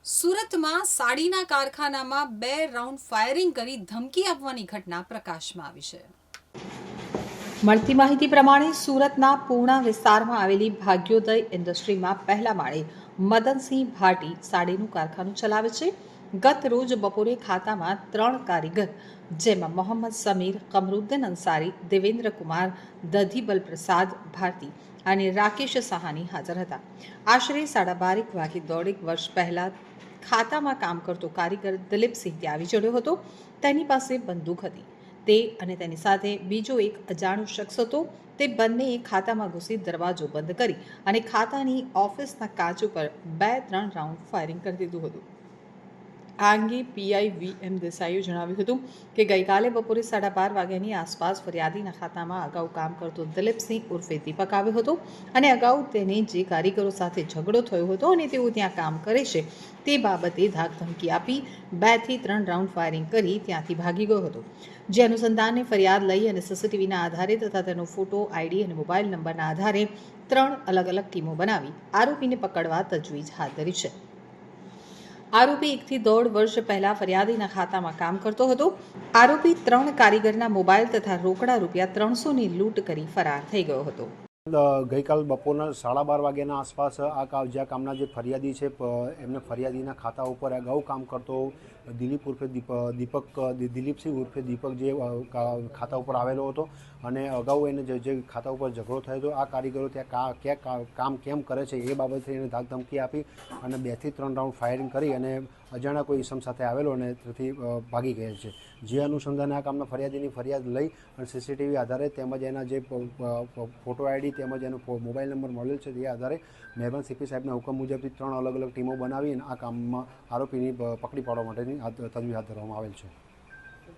સુરતમાં સાડીના કારખાનામાં 2 round firing કરી ધમકી આપવાની ઘટના પ્રકાશમાં આવી છે। મળતી માહિતી પ્રમાણે સુરતના પૂર્ણા વિસ્તારમાં આવેલી ભાગ્યોદય ઇન્ડસ્ટ્રીમાં પહેલા માળે મદનસિંહ ભાટી સાડીનું કારખાનું ચલાવે છે। ગત રોજ બપોરે ખાતામાં 3 કારીગર જેમાં મોહમ્મદ સમીર, કમરુદ્દીન અંસારી, દેવેન્દ્ર કુમાર, દધીબલ પ્રસાદ ભારતી અને રાકેશ સહાની હાજર હતા। આશરે 12:30 વાગે દોઢેક વર્ષ પહેલા ખાતામાં કામ કરતો કારીગર દિલીપસિંહ ત્યાં આવી ચડ્યો હતો। તેની પાસે બંદૂક હતી। તે અને તેની સાથે બીજો એક અજાણ્યો શખ્સ હતો। તે બંનેએ ખાતામાં ઘૂસી દરવાજો બંધ કરી અને ખાતાની ઓફિસના કાચ ઉપર 2-3 રાઉન્ડ ફાયરિંગ કરી દીધું હતું। આ અંગે પીઆઈ વી.એમ. દેસાઈએ જણાવ્યું હતું કે ગઈકાલે બપોરે 12:30 વાગ્યાની આસપાસ ફરિયાદીના ખાતામાં અગાઉ કામ કરતો દિલીપસિંહ ઉર્ફે દીપક આવ્યો હતો અને અગાઉ તેને જે કારીગરો સાથે ઝઘડો થયો હતો અને તેઓ ત્યાં કામ કરે છે તે બાબતે ધાકધમકી આપી 2 થી 3 રાઉન્ડ ફાયરિંગ કરી ત્યાંથી ભાગી ગયો હતો। જે અનુસંધાને ફરિયાદ લઈ અને સીસીટીવીના આધારે તથા તેનો ફોટો, આઈડી અને મોબાઈલ નંબરના આધારે 3 અલગ અલગ ટીમો બનાવી આરોપીને પકડવા તજવીજ હાથ ધરી છે। આરોપી 1 થી 1.5 વર્ષ પહેલા ફરિયાદીના ખાતામાં કામ કરતો હતો। આરોપી 3 કારીગરના મોબાઈલ તથા રોકડા રૂપિયા 300ની લૂંટ કરી ફરાર થઈ ગયો હતો। ગઈકાલ બપોરના 12:30 વાગ્યાના આસપાસ જ્યાં કામના જે ફરિયાદી છે એમને ફરિયાદીના ખાતા ઉપર અગાઉ કામ કરતો દિલીપ ઉર્ફે દિલીપસિંહ ઉર્ફે દીપક જે ખાતા ઉપર આવેલો હતો અને અગાઉ એને જે ખાતા ઉપર ઝઘડો થયો હતો આ કારીગરો ત્યાં ક્યાં કામ કેમ કરે છે એ બાબતે એને ધાકધમકી આપી અને 2 થી 3 રાઉન્ડ ફાયરિંગ કરી અને અજાણ્યા કોઈ ઇસમ સાથે આવેલો અને તેથી ભાગી ગયેલ છે। જે અનુસંધાને આ કામના ફરિયાદીની ફરિયાદ લઈ અને સીસીટીવી આધારે તેમજ એના જે ફોટો આઈડી તેમજ એનો મોબાઈલ નંબર મળેલ છે તે આધારે મહેરબાન સીપી સાહેબના હુકમ મુજબથી 3 અલગ અલગ ટીમો બનાવી અને આ કામમાં આરોપીની પકડી પાડવા માટેની તજવીજ હાથ ધરવામાં આવેલ છે।